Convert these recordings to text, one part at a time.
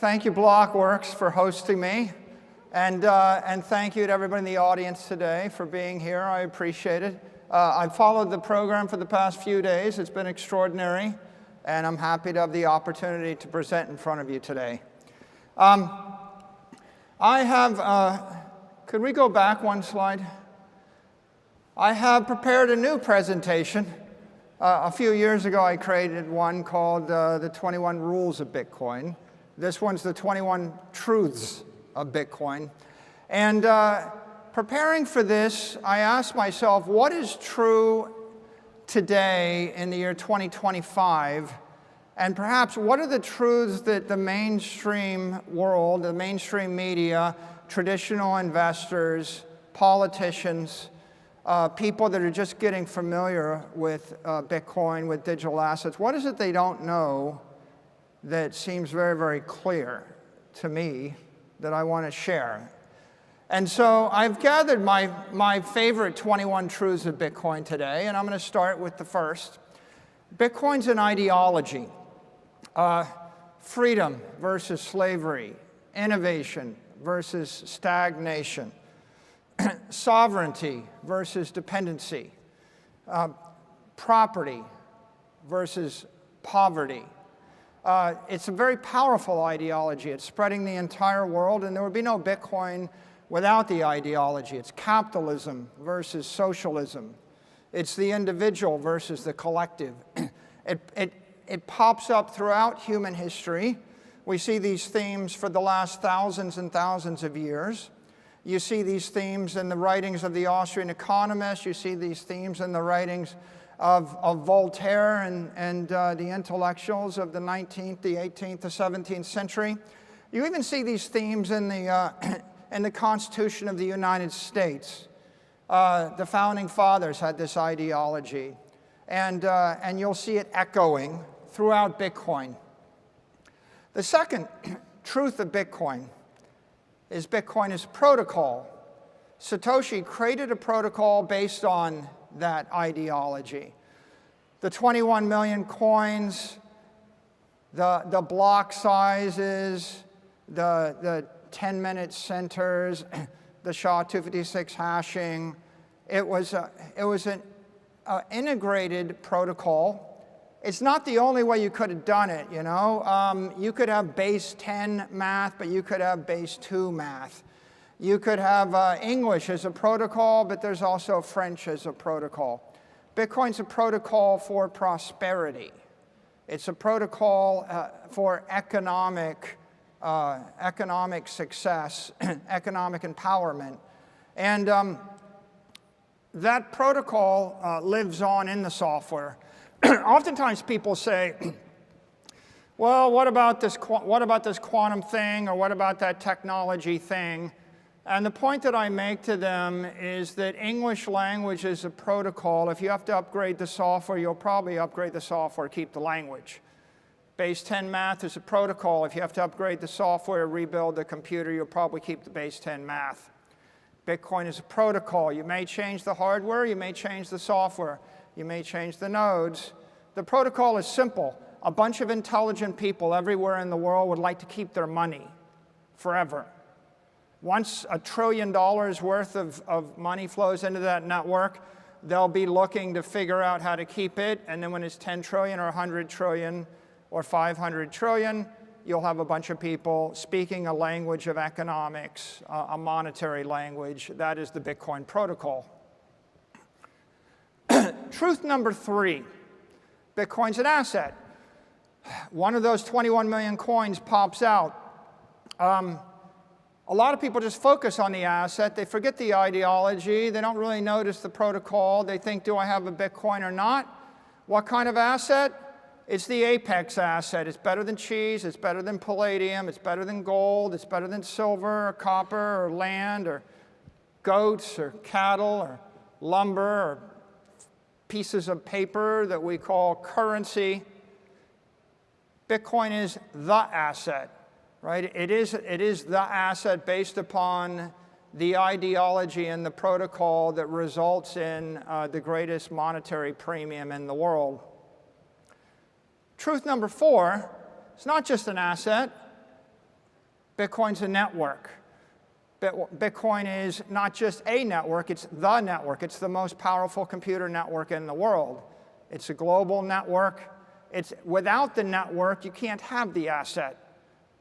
Thank you, Blockworks, for hosting me. And thank you to everybody in the audience today for being here. I appreciate it. I've followed the program for the past few days. It's been extraordinary. And I'm happy to have the opportunity to present in front of you today. Could we go back one slide? I have prepared a new presentation. A few years ago, I created one called the 21 Rules of Bitcoin. This one's the 21 Truths of Bitcoin. And preparing for this, I asked myself, what is true today in the year 2025? And perhaps what are the truths that the mainstream world, the mainstream media, traditional investors, politicians, people that are just getting familiar with Bitcoin, with digital assets, what is it they don't know that seems very, very clear to me that I want to share? And so I've gathered my favorite 21 truths of Bitcoin today, and I'm going to start with the first. Bitcoin's an ideology. Freedom versus slavery, innovation versus stagnation, sovereignty versus dependency, property versus poverty. It's a very powerful ideology. It's spreading the entire world, and there would be no Bitcoin without the ideology. It's capitalism versus socialism. It's the individual versus the collective. It pops up throughout human history. We see these themes for the last thousands and thousands of years. You see these themes in the writings of the Austrian economists. You see these themes in the writings of Voltaire and the intellectuals of the 19th, the 18th, the 17th century. You even see these themes in the Constitution of the United States. The Founding Fathers had this ideology, and you'll see it echoing throughout Bitcoin. The second truth of Bitcoin is protocol. Satoshi created a protocol based on that ideology. The 21 million coins, the block sizes, the 10-minute centers, the SHA-256 hashing. It was an integrated protocol. It's not the only way you could have done it, you know. You could have base 10 math, but you could have base 2 math. You could have English as a protocol, but there's also French as a protocol. Bitcoin's a protocol for prosperity. It's a protocol for economic success, economic empowerment. And that protocol lives on in the software. Oftentimes people say, well, what about this quantum thing, or what about that technology thing? And the point that I make to them is that English language is a protocol. If you have to upgrade the software, you'll probably upgrade the software, keep the language. Base 10 math is a protocol. If you have to upgrade the software, rebuild the computer, you'll probably keep the base 10 math. Bitcoin is a protocol. You may change the hardware, you may change the software, you may change the nodes. The protocol is simple. A bunch of intelligent people everywhere in the world would like to keep their money forever. Once $1 trillion worth of money flows into that network, they'll be looking to figure out how to keep it. And then when it's 10 trillion or 100 trillion or 500 trillion, you'll have a bunch of people speaking a language of economics, a monetary language. That is the Bitcoin protocol. Truth number 3, Bitcoin's an asset. One of those 21 million coins pops out. A lot of people just focus on the asset. They forget the ideology. They don't really notice the protocol. They think, do I have a Bitcoin or not? What kind of asset? It's the apex asset. It's better than cheese. It's better than palladium. It's better than gold. It's better than silver or copper or land or goats or cattle or lumber or pieces of paper that we call currency. Bitcoin is the asset. Right? It is the asset based upon the ideology and the protocol that results in the greatest monetary premium in the world. Truth number 4, it's not just an asset. Bitcoin's a network. Bitcoin is not just a network, it's the network. It's the most powerful computer network in the world. It's a global network. Without the network, you can't have the asset.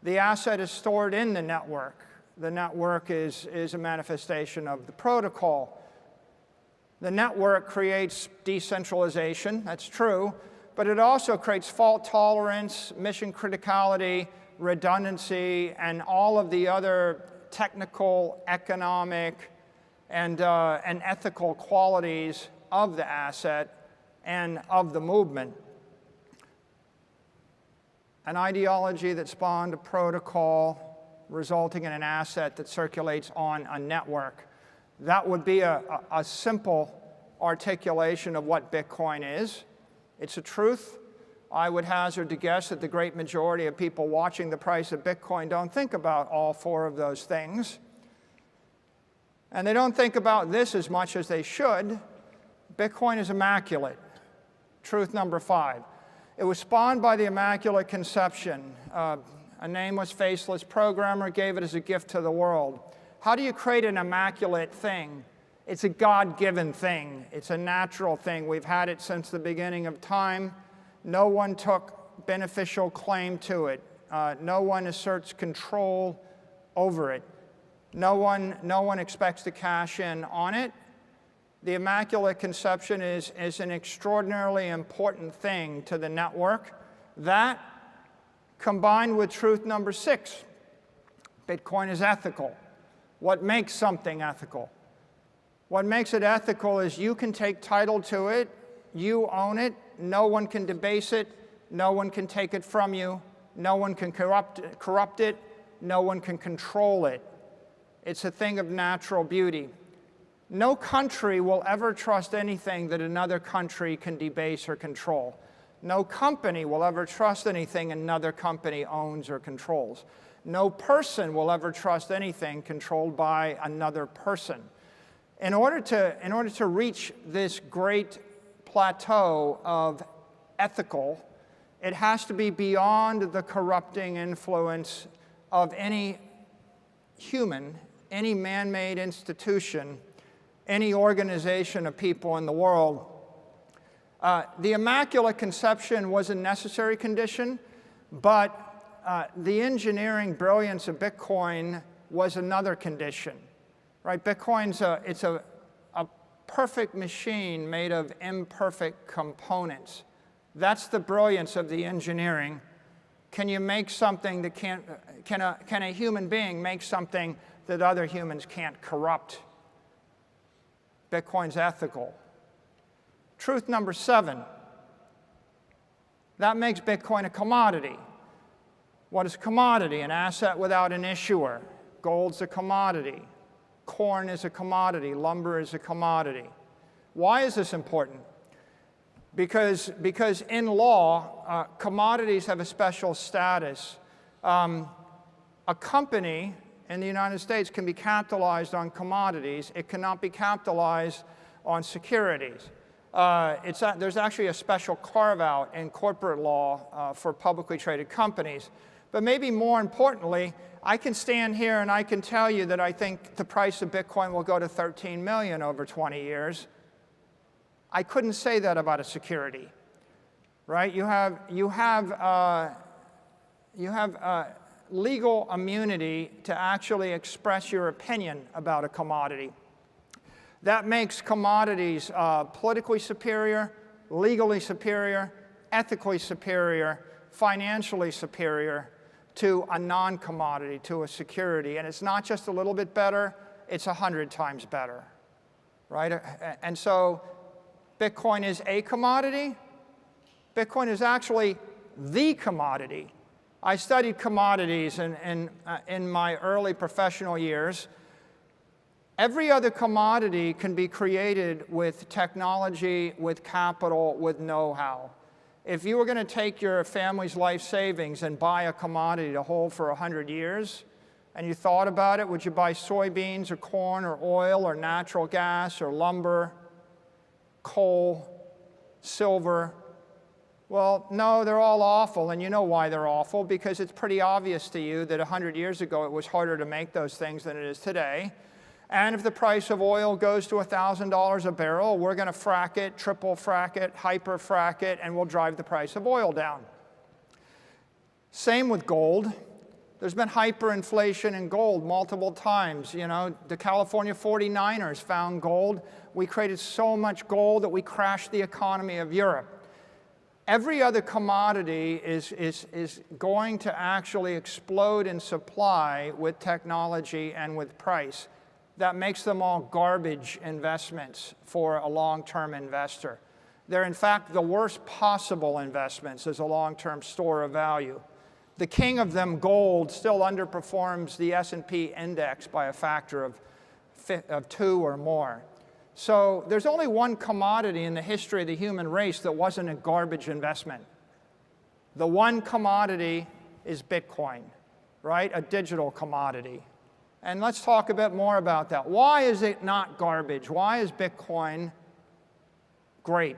The asset is stored in the network. The network is a manifestation of the protocol. The network creates decentralization, that's true, but it also creates fault tolerance, mission criticality, redundancy, and all of the other technical, economic, and ethical qualities of the asset and of the movement. An ideology that spawned a protocol resulting in an asset that circulates on a network. That would be a simple articulation of what Bitcoin is. It's a truth. I would hazard to guess that the great majority of people watching the price of Bitcoin don't think about all four of those things. And they don't think about this as much as they should. Bitcoin is immaculate. Truth number 5. It was spawned by the Immaculate Conception. A nameless, faceless programmer gave it as a gift to the world. How do you create an immaculate thing? It's a God-given thing. It's a natural thing. We've had it since the beginning of time. No one took beneficial claim to it. No one asserts control over it. No one expects to cash in on it. The Immaculate Conception is an extraordinarily important thing to the network. That, combined with truth number 6, Bitcoin is ethical. What makes something ethical? What makes it ethical is you can take title to it, you own it, no one can debase it, no one can take it from you, no one can corrupt it, no one can control it. It's a thing of natural beauty. No country will ever trust anything that another country can debase or control. No company will ever trust anything another company owns or controls. No person will ever trust anything controlled by another person. In order to reach this great plateau of ethical, it has to be beyond the corrupting influence of any human, any man-made institution, any organization of people in the world. The Immaculate Conception was a necessary condition, but the engineering brilliance of Bitcoin was another condition, right? Bitcoin's it's a perfect machine made of imperfect components. That's the brilliance of the engineering. Can you make something that can a human being make something that other humans can't corrupt? Bitcoin's ethical. Truth number 7, that makes Bitcoin a commodity. What is a commodity? An asset without an issuer. Gold's a commodity. Corn is a commodity. Lumber is a commodity. Why is this important? Because in law, commodities have a special status. A company in the United States can be capitalized on commodities. It cannot be capitalized on securities. There's actually a special carve-out in corporate law for publicly traded companies. But maybe more importantly, I can stand here and I can tell you that I think the price of Bitcoin will go to 13 million over 20 years. I couldn't say that about a security, right? You have legal immunity to actually express your opinion about a commodity. That makes commodities politically superior, legally superior, ethically superior, financially superior to a non-commodity, to a security. And it's not just a little bit better, it's 100 times better, right? And so Bitcoin is a commodity. Bitcoin is actually the commodity. I studied commodities in my early professional years. Every other commodity can be created with technology, with capital, with know-how. If you were going to take your family's life savings and buy a commodity to hold for 100 years, and you thought about it, would you buy soybeans or corn or oil or natural gas or lumber, coal, silver, Well, no, they're all awful, and you know why they're awful, because it's pretty obvious to you that 100 years ago it was harder to make those things than it is today. And if the price of oil goes to $1,000 a barrel, we're going to frack it, triple frack it, hyper frack it, and we'll drive the price of oil down. Same with gold. There's been hyperinflation in gold multiple times. You know, the California 49ers found gold. We created so much gold that we crashed the economy of Europe. Every other commodity is going to actually explode in supply with technology and with price. That makes them all garbage investments for a long-term investor. They're, in fact, the worst possible investments as a long-term store of value. The king of them, gold, still underperforms the S&P index by a factor of 2 or more. So there's only one commodity in the history of the human race that wasn't a garbage investment. The one commodity is Bitcoin, right? A digital commodity. And let's talk a bit more about that. Why is it not garbage? Why is Bitcoin great?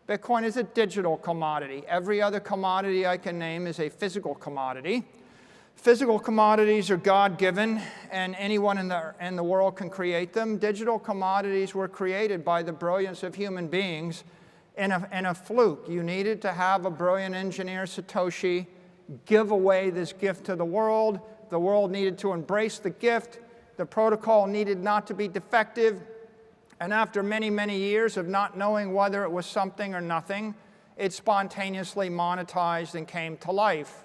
Bitcoin is a digital commodity. Every other commodity I can name is a physical commodity. Physical commodities are God-given, and anyone in the world can create them. Digital commodities were created by the brilliance of human beings in a fluke. You needed to have a brilliant engineer, Satoshi, give away this gift to the world. The world needed to embrace the gift. The protocol needed not to be defective. And after many, many years of not knowing whether it was something or nothing, it spontaneously monetized and came to life.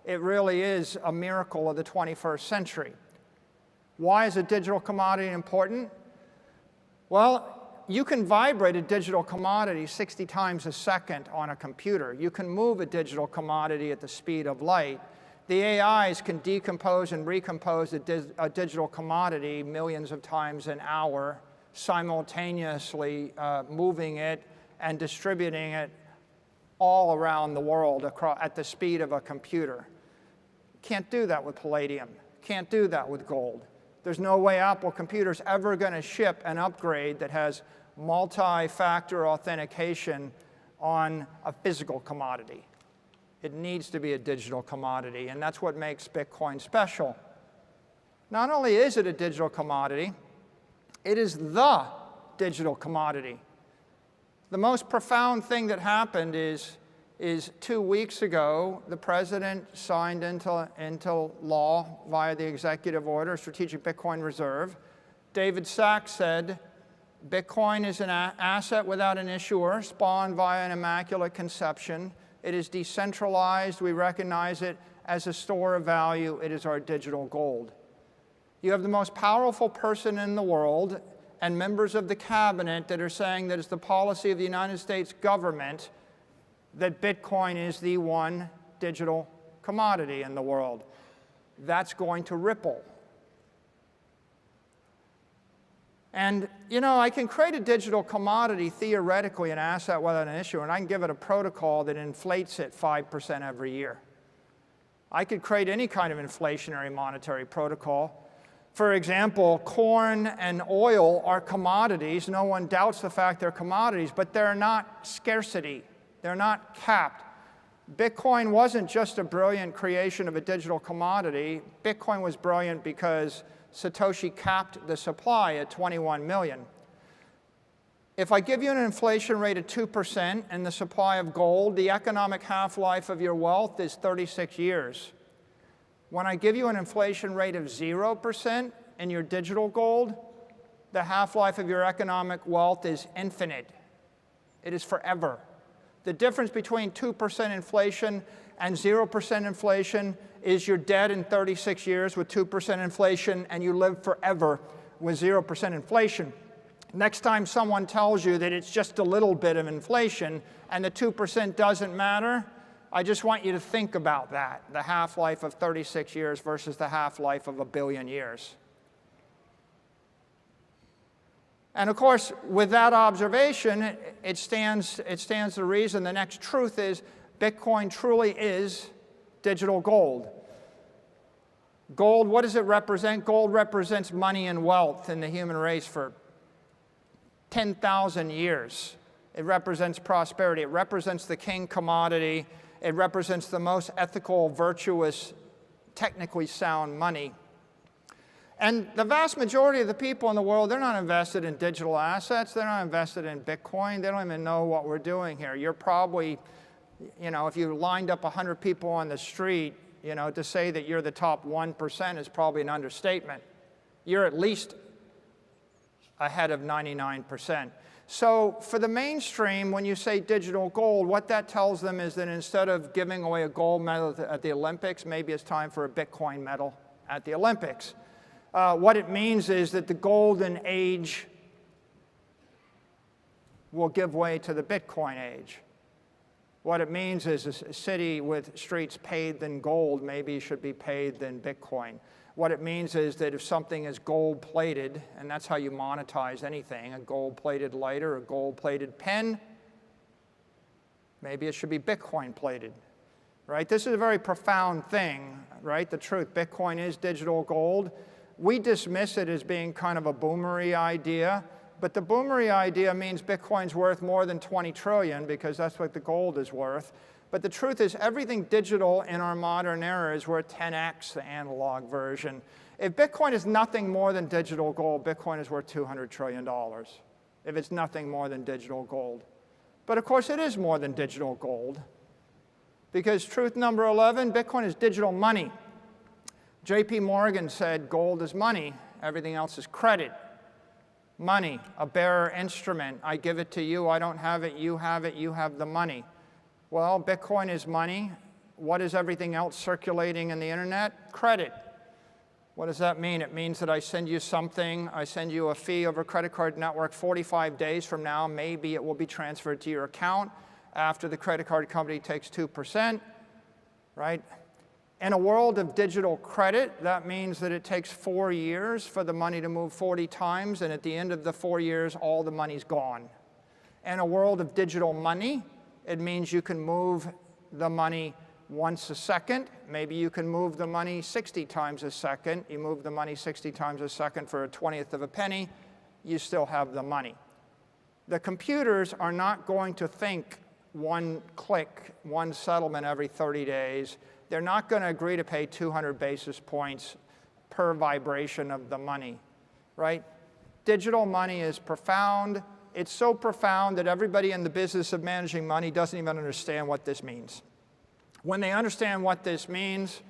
It really is a miracle of the 21st century. Why is a digital commodity important? Well, you can vibrate a digital commodity 60 times a second on a computer. You can move a digital commodity at the speed of light. The AIs can decompose and recompose a digital commodity millions of times an hour, simultaneously moving it and distributing it all around the world at the speed of a computer. Can't do that with palladium. Can't do that with gold. There's no way Apple Computer's ever going to ship an upgrade that has multi-factor authentication on a physical commodity. It needs to be a digital commodity, and that's what makes Bitcoin special. Not only is it a digital commodity, it is the digital commodity. The most profound thing that happened is 2 weeks ago, the president signed into law via the executive order, Strategic Bitcoin Reserve. David Sachs said, Bitcoin is an asset without an issuer, spawned via an immaculate conception. It is decentralized. We recognize it as a store of value. It is our digital gold. You have the most powerful person in the world and members of the cabinet that are saying that it's the policy of the United States government that Bitcoin is the one digital commodity in the world. That's going to ripple. And, you know, I can create a digital commodity, theoretically, an asset without an issue, and I can give it a protocol that inflates it 5% every year. I could create any kind of inflationary monetary protocol. For example, corn and oil are commodities. No one doubts the fact they're commodities, but they're not scarcity. They're not capped. Bitcoin wasn't just a brilliant creation of a digital commodity. Bitcoin was brilliant because Satoshi capped the supply at 21 million. If I give you an inflation rate of 2% and the supply of gold, the economic half-life of your wealth is 36 years. When I give you an inflation rate of 0% in your digital gold, the half-life of your economic wealth is infinite. It is forever. The difference between 2% inflation and 0% inflation is you're dead in 36 years with 2% inflation, and you live forever with 0% inflation. Next time someone tells you that it's just a little bit of inflation and the 2% doesn't matter, I just want you to think about that, the half-life of 36 years versus the half-life of 1 billion years. And of course, with that observation, it stands to reason the next truth is Bitcoin truly is digital gold. Gold, what does it represent? Gold represents money and wealth in the human race for 10,000 years. It represents prosperity. It represents the king commodity. It represents the most ethical, virtuous, technically sound money. And the vast majority of the people in the world, they're not invested in digital assets. They're not invested in Bitcoin. They don't even know what we're doing here. You're probably, if you lined up 100 people on the street, to say that you're the top 1% is probably an understatement. You're at least ahead of 99%. So for the mainstream, when you say digital gold, what that tells them is that instead of giving away a gold medal at the Olympics, maybe it's time for a Bitcoin medal at the Olympics. What it means is that the golden age will give way to the Bitcoin age. What it means is a city with streets paved in gold maybe should be paved in Bitcoin. What it means is that if something is gold-plated, and that's how you monetize anything, a gold-plated lighter, a gold-plated pen, maybe it should be Bitcoin-plated, right? This is a very profound thing, right? The truth, Bitcoin is digital gold. We dismiss it as being kind of a boomery idea, but the boomery idea means Bitcoin's worth more than 20 trillion because that's what the gold is worth. But the truth is everything digital in our modern era is worth 10x the analog version. If Bitcoin is nothing more than digital gold, Bitcoin is worth $200 trillion if it's nothing more than digital gold. But of course it is more than digital gold because truth number 11, Bitcoin is digital money. JP Morgan said gold is money, everything else is credit. Money, a bearer instrument. I give it to you, I don't have it, you have the money. Well, Bitcoin is money. What is everything else circulating in the internet? Credit. What does that mean? It means that I send you something, I send you a fee over a credit card network. 45 days from now, maybe it will be transferred to your account after the credit card company takes 2%, right? In a world of digital credit, that means that it takes 4 years for the money to move 40 times, and at the end of the 4 years, all the money's gone. In a world of digital money, it means you can move the money once a second. Maybe you can move the money 60 times a second. You move the money 60 times a second for a 1/20th of a penny, you still have the money. The computers are not going to think one click, one settlement every 30 days. They're not going to agree to pay 200 basis points per vibration of the money, right? Digital money is profound. It's so profound that everybody in the business of managing money doesn't even understand what this means. When they understand what this means,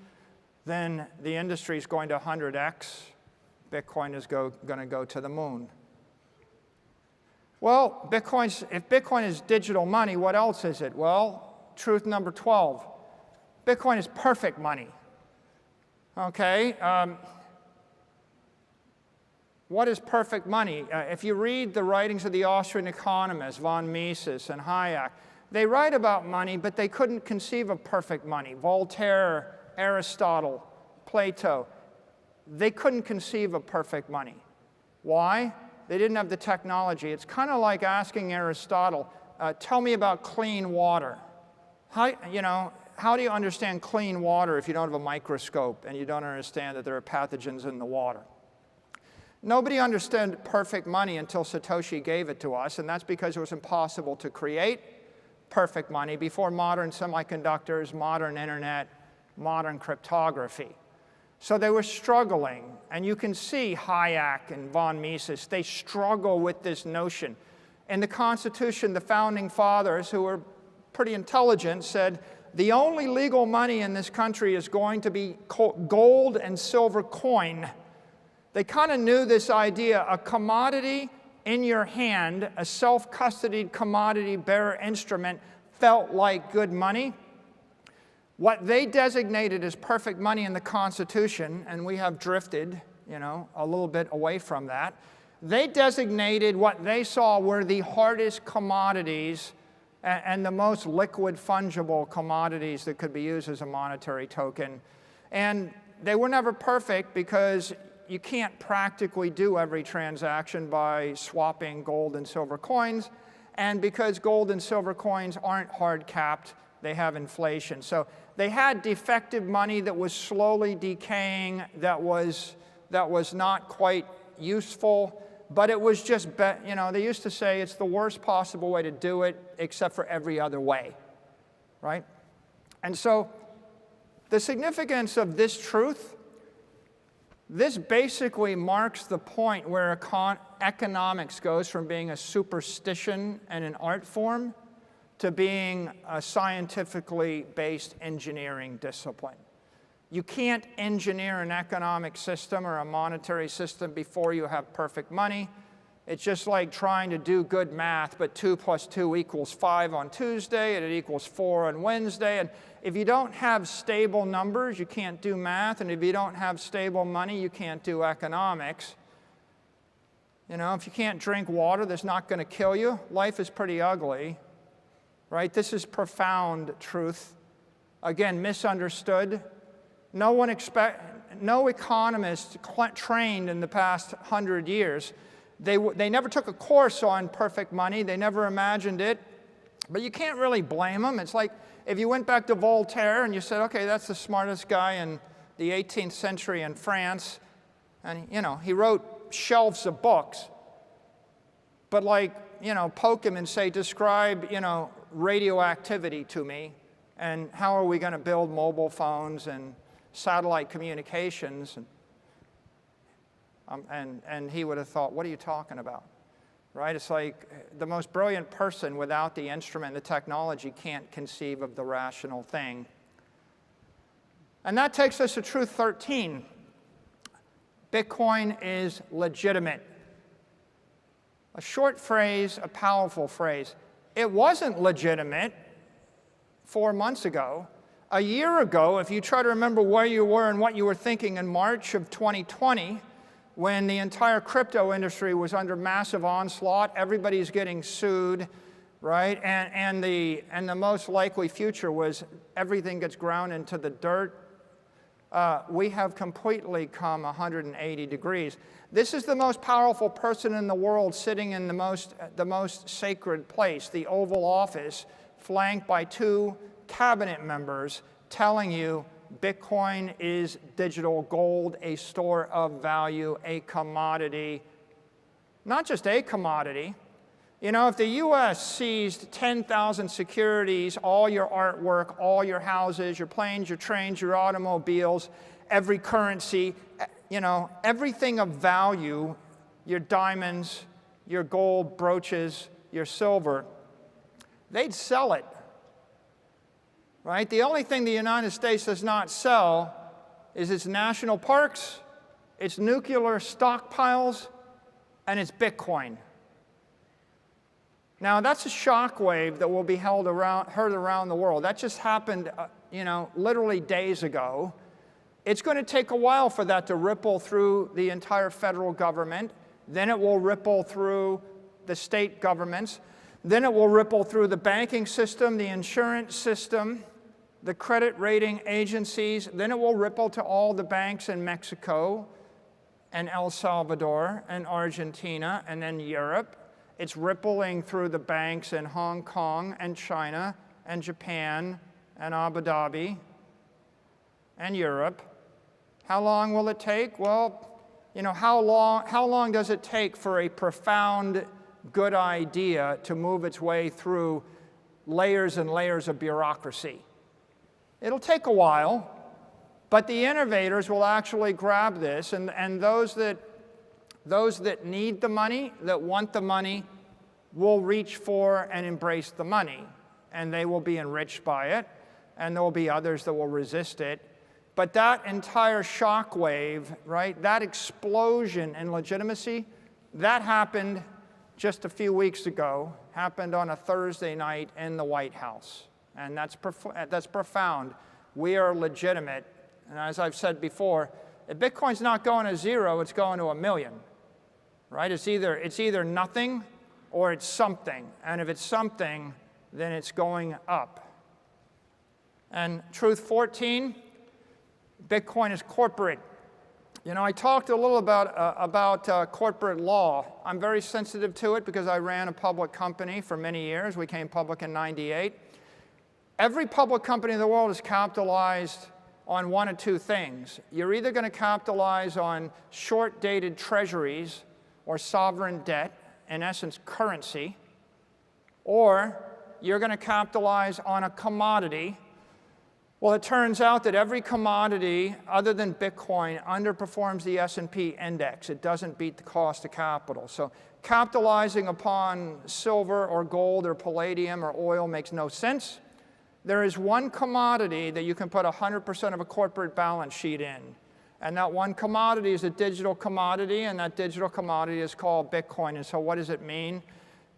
then the industry is going to 100x. Bitcoin is going to go to the moon. Well, if Bitcoin is digital money, what else is it? Well, truth number 12. Bitcoin is perfect money. Okay? What is perfect money? If you read the writings of the Austrian economists, von Mises and Hayek, they write about money, but they couldn't conceive of perfect money. Voltaire, Aristotle, Plato, they couldn't conceive of perfect money. Why? They didn't have the technology. It's kind of like asking Aristotle, tell me about clean water. How do you understand clean water if you don't have a microscope and you don't understand that there are pathogens in the water? Nobody understood perfect money until Satoshi gave it to us, and that's because it was impossible to create perfect money before modern semiconductors, modern internet, modern cryptography. So they were struggling, and you can see Hayek and von Mises, they struggle with this notion. In the Constitution, the founding fathers, who were pretty intelligent, said, the only legal money in this country is going to be gold and silver coin. They kind of knew this idea, a commodity in your hand, a self-custodied commodity bearer instrument felt like good money. What they designated as perfect money in the Constitution, and we have drifted, a little bit away from that, they designated what they saw were the hardest commodities and the most liquid fungible commodities that could be used as a monetary token. And they were never perfect because you can't practically do every transaction by swapping gold and silver coins. And because gold and silver coins aren't hard capped, they have inflation. So they had defective money that was slowly decaying, that was not quite useful. but it was just, you know, they used to say it's the worst possible way to do it except for every other way, right? And so the significance of this truth, this basically marks the point where economics goes from being a superstition and an art form to being a scientifically based engineering discipline. You can't engineer an economic system or a monetary system before you have perfect money. It's just like trying to do good math, but 2 + 2 = 5 on Tuesday, and it equals 4 on Wednesday. And if you don't have stable numbers, you can't do math. And if you don't have stable money, you can't do economics. You know, if you can't drink water that's not going to kill you, life is pretty ugly, right? This is profound truth. Again, misunderstood. No economist trained in the past 100 years. They never took a course on perfect money. They never imagined it. But you can't really blame them. It's like if you went back to Voltaire and you said, okay, that's the smartest guy in the 18th century in France. And, you know, he wrote shelves of books. But like, you know, poke him and say, describe, you know, radioactivity to me. And how are we going to build mobile phones and satellite communications? And he would have thought, what are you talking about? Right? It's like the most brilliant person without the instrument, the technology, can't conceive of the rational thing. And that takes us to truth 13. Bitcoin is legitimate. A short phrase, a powerful phrase. It wasn't legitimate 4 months ago. A year ago, if you try to remember where you were and what you were thinking in March of 2020, when the entire crypto industry was under massive onslaught, everybody's getting sued, right? And the most likely future was everything gets ground into the dirt. We have completely come 180 degrees. This is the most powerful person in the world sitting in the most sacred place, the Oval Office, flanked by 2 cabinet members telling you Bitcoin is digital gold, a store of value, a commodity. Not just a commodity. You know, if the US seized 10,000 securities, all your artwork, all your houses, your planes, your trains, your automobiles, every currency, you know, everything of value, your diamonds, your gold brooches, your silver, they'd sell it. Right? The only thing the United States does not sell is its national parks, its nuclear stockpiles, and its Bitcoin. Now, that's a shockwave that will be heard around the world. That just happened, you know, literally days ago. It's going to take a while for that to ripple through the entire federal government. Then it will ripple through the state governments. Then it will ripple through the banking system, the insurance system, the credit rating agencies. Then it will ripple to all the banks in Mexico and El Salvador and Argentina and then Europe. It's rippling through the banks in Hong Kong and China and Japan and Abu Dhabi and Europe. How long will it take? Well, you know, how long does it take for a profound good idea to move its way through layers and layers of bureaucracy? It'll take a while, but the innovators will actually grab this, and those that need the money, that want the money, will reach for and embrace the money, and they will be enriched by it, and there will be others that will resist it. But that entire shock wave, right, that explosion in legitimacy, that happened just a few weeks ago, happened on a Thursday night in the White House. And that's profound. We are legitimate. And as I've said before, if Bitcoin's not going to 0, it's going to 1 million. Right? It's either nothing or it's something. And if it's something, then it's going up. And truth 14, Bitcoin is corporate. You know, I talked a little about corporate law. I'm very sensitive to it because I ran a public company for many years. We came public in '98. Every public company in the world is capitalized on one of 2 things. You're either going to capitalize on short-dated treasuries or sovereign debt, in essence currency, or you're going to capitalize on a commodity. Well, it turns out that every commodity other than Bitcoin underperforms the S&P index. It doesn't beat the cost of capital. So capitalizing upon silver or gold or palladium or oil makes no sense. There is one commodity that you can put 100% of a corporate balance sheet in. And that one commodity is a digital commodity, and that digital commodity is called Bitcoin. And so what does it mean?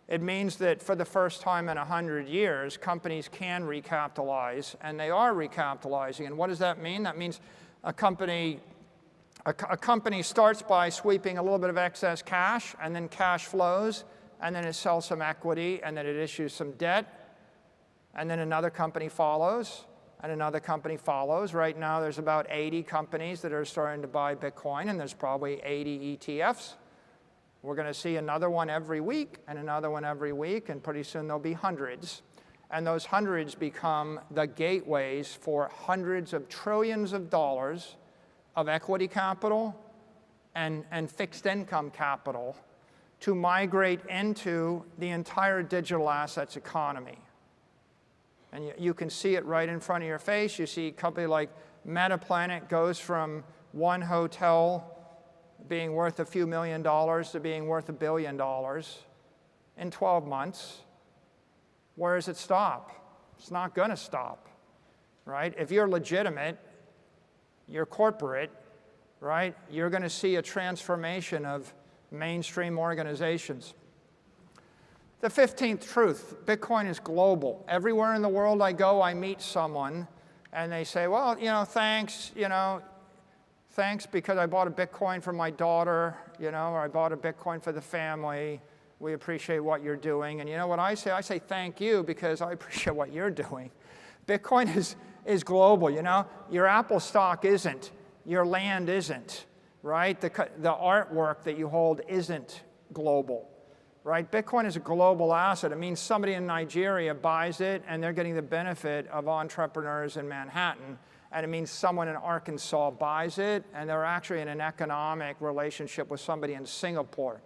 It means that for the first time in 100 years, companies can recapitalize, and they are recapitalizing. And what does that mean? That means a company starts by sweeping a little bit of excess cash, and then cash flows, and then it sells some equity, and then it issues some debt, and then another company follows, and another company follows. Right now, there's about 80 companies that are starting to buy Bitcoin, and there's probably 80 ETFs. We're going to see another one every week and another one every week, and pretty soon there'll be hundreds. And those hundreds become the gateways for hundreds of trillions of dollars of equity capital and fixed income capital to migrate into the entire digital assets economy. And you can see it right in front of your face. You see a company like Metaplanet goes from one hotel being worth a few $1 million to being worth $1 billion in 12 months. Where does it stop? It's not going to stop, right? If you're legitimate, you're corporate, right? You're going to see a transformation of mainstream organizations. The 15th truth, Bitcoin is global. Everywhere in the world I go, I meet someone, and they say, well, thanks, thanks because I bought a Bitcoin for my daughter, or I bought a Bitcoin for the family. We appreciate what you're doing. And you know what I say? I say thank you because I appreciate what you're doing. Bitcoin is global, Your Apple stock isn't. Your land isn't, right? The artwork that you hold isn't global, right? Bitcoin is a global asset. It means somebody in Nigeria buys it, and they're getting the benefit of entrepreneurs in Manhattan. And it means someone in Arkansas buys it, and they're actually in an economic relationship with somebody in Singapore,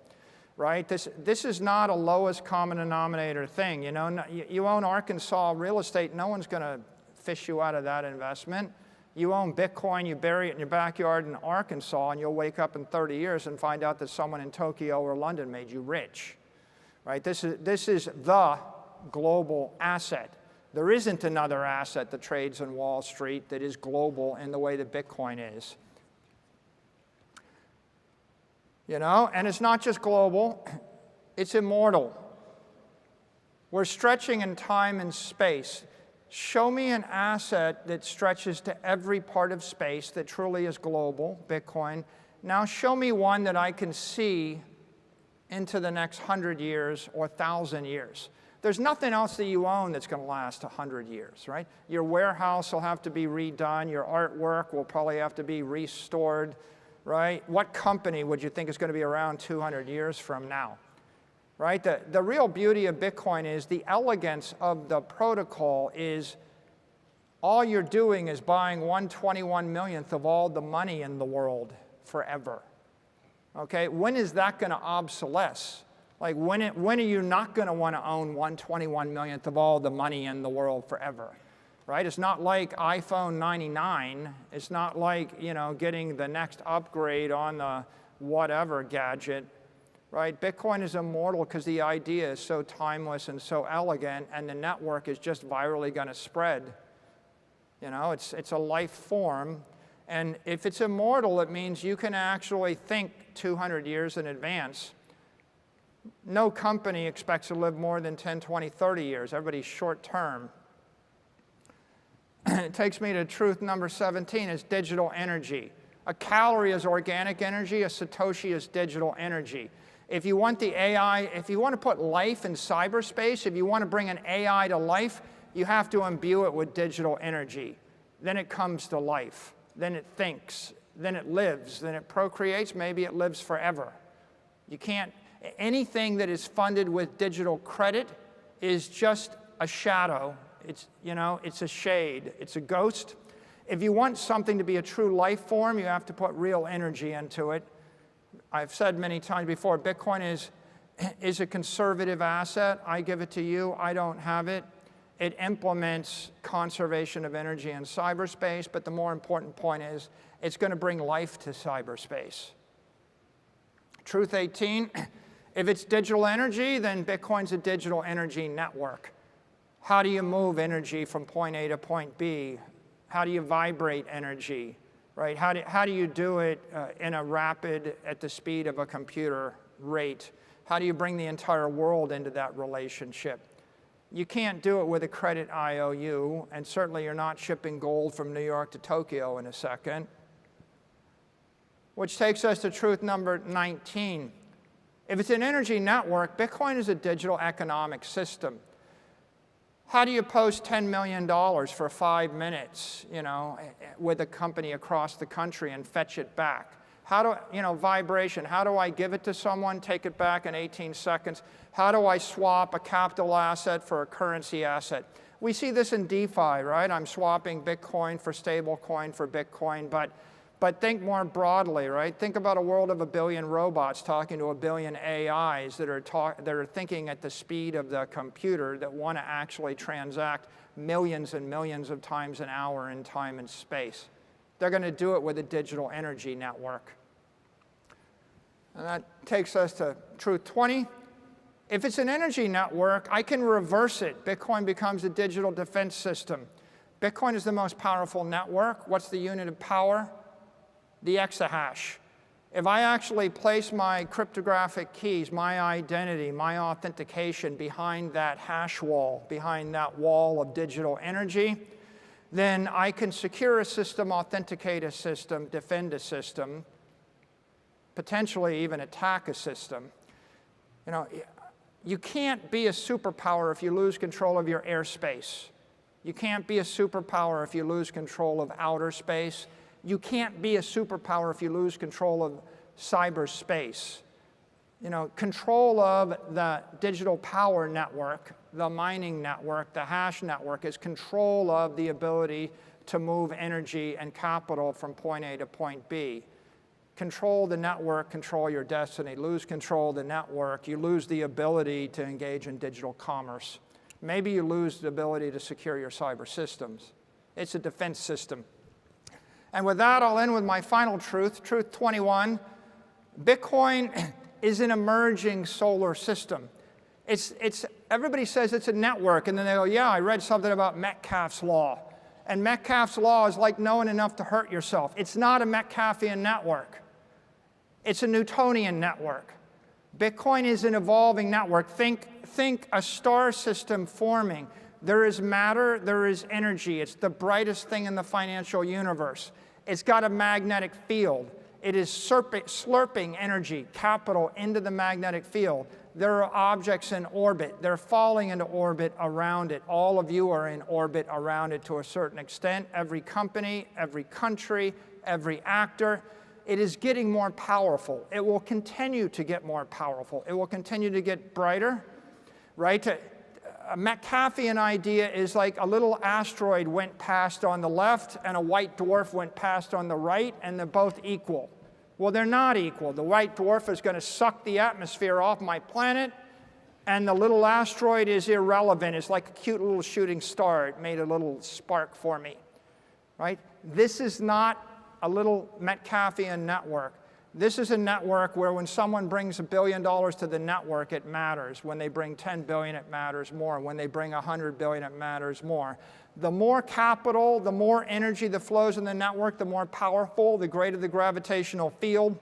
right? This is not a lowest common denominator thing. You own Arkansas real estate, no one's going to fish you out of that investment. You own Bitcoin, you bury it in your backyard in Arkansas, and you'll wake up in 30 years and find out that someone in Tokyo or London made you rich, right? This is the global asset. There isn't another asset that trades on Wall Street that is global in the way that Bitcoin is. And it's not just global, it's immortal. We're stretching in time and space. Show me an asset that stretches to every part of space that truly is global, Bitcoin. Now show me one that I can see into the next 100 years or 1,000 years. There's nothing else that you own that's going to last 100 years, right? Your warehouse will have to be redone. Your artwork will probably have to be restored, right? What company would you think is going to be around 200 years from now, right? The real beauty of Bitcoin is the elegance of the protocol is all you're doing is buying 1/21 millionth of all the money in the world forever, okay? When is that going to obsolesce? Like, when are you not going to want to own 1/21 millionth of all the money in the world forever, right? It's not like iPhone 99. It's not like, getting the next upgrade on the whatever gadget, right? Bitcoin is immortal because the idea is so timeless and so elegant, and the network is just virally going to spread. It's a life form. And if it's immortal, it means you can actually think 200 years in advance. No company expects to live more than 10, 20, 30 years. Everybody's short term. It takes me to truth number 17 is digital energy. A calorie is organic energy. A Satoshi is digital energy. If you want the AI, if you want to put life in cyberspace, if you want to bring an AI to life, you have to imbue it with digital energy. Then it comes to life. Then it thinks. Then it lives. Then it procreates. Maybe it lives forever. You can't. Anything that is funded with digital credit is just a shadow. It's a shade. It's a ghost. If you want something to be a true life form, you have to put real energy into it. I've said many times before, Bitcoin is a conservative asset. I give it to you. I don't have it. It implements conservation of energy in cyberspace, but the more important point is it's going to bring life to cyberspace. Truth 18, if it's digital energy, then Bitcoin's a digital energy network. How do you move energy from point A to point B? How do you vibrate energy, right? How do you do it in a rapid, at the speed of a computer rate? How do you bring the entire world into that relationship? You can't do it with a credit IOU, and certainly you're not shipping gold from New York to Tokyo in a second. Which takes us to truth number 19. If it's an energy network, Bitcoin is a digital economic system. How do you post $10 million for 5 minutes, with a company across the country and fetch it back? Vibration, how do I give it to someone, take it back in 18 seconds? How do I swap a capital asset for a currency asset? We see this in DeFi, right? I'm swapping Bitcoin for stablecoin for Bitcoin, but think more broadly, right? Think about a world of 1 billion robots talking to 1 billion AIs that are thinking at the speed of the computer, that want to actually transact millions and millions of times an hour in time and space. They're going to do it with a digital energy network. And that takes us to truth 20. If it's an energy network, I can reverse it. Bitcoin becomes a digital defense system. Bitcoin is the most powerful network. What's the unit of power? The exahash. If I actually place my cryptographic keys, my identity, my authentication behind that hash wall, behind that wall of digital energy, then I can secure a system, authenticate a system, defend a system, potentially even attack a system. You can't be a superpower if you lose control of your airspace. You can't be a superpower if you lose control of outer space. You can't be a superpower if you lose control of cyberspace. Control of the digital power network, the mining network, the hash network is control of the ability to move energy and capital from point A to point B. Control the network, control your destiny. Lose control of the network, you lose the ability to engage in digital commerce. Maybe you lose the ability to secure your cyber systems. It's a defense system. And with that, I'll end with my final truth, truth 21. Bitcoin is an emerging solar system. Everybody says it's a network, and then they go, yeah, I read something about Metcalfe's law. And Metcalfe's law is like knowing enough to hurt yourself. It's not a Metcalfean network. It's a Newtonian network. Bitcoin is an evolving network. Think a star system forming. There is matter, there is energy. It's the brightest thing in the financial universe. It's got a magnetic field. It is slurping energy, capital, into the magnetic field. There are objects in orbit. They're falling into orbit around it. All of you are in orbit around it to a certain extent. Every company, every country, every actor. It is getting more powerful. It will continue to get more powerful. It will continue to get brighter, right? A Metcalfean idea is like a little asteroid went past on the left and a white dwarf went past on the right, and they're both equal. Well, they're not equal. The white dwarf is going to suck the atmosphere off my planet, and the little asteroid is irrelevant. It's like a cute little shooting star. It made a little spark for me, right? This is not a little Metcalfean network. This is a network where when someone brings $1 billion to the network, it matters. When they bring 10 billion, it matters more. When they bring 100 billion, it matters more. The more capital, the more energy that flows in the network, the more powerful, the greater the gravitational field.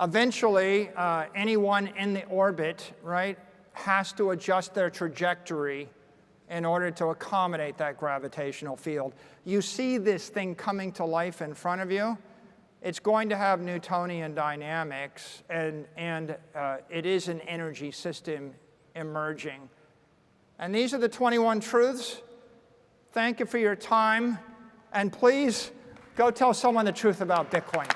Eventually, anyone in the orbit, right, has to adjust their trajectory in order to accommodate that gravitational field. You see this thing coming to life in front of you. It's going to have Newtonian dynamics, and it is an energy system emerging. And these are the 21 truths. Thank you for your time, and please go tell someone the truth about Bitcoin.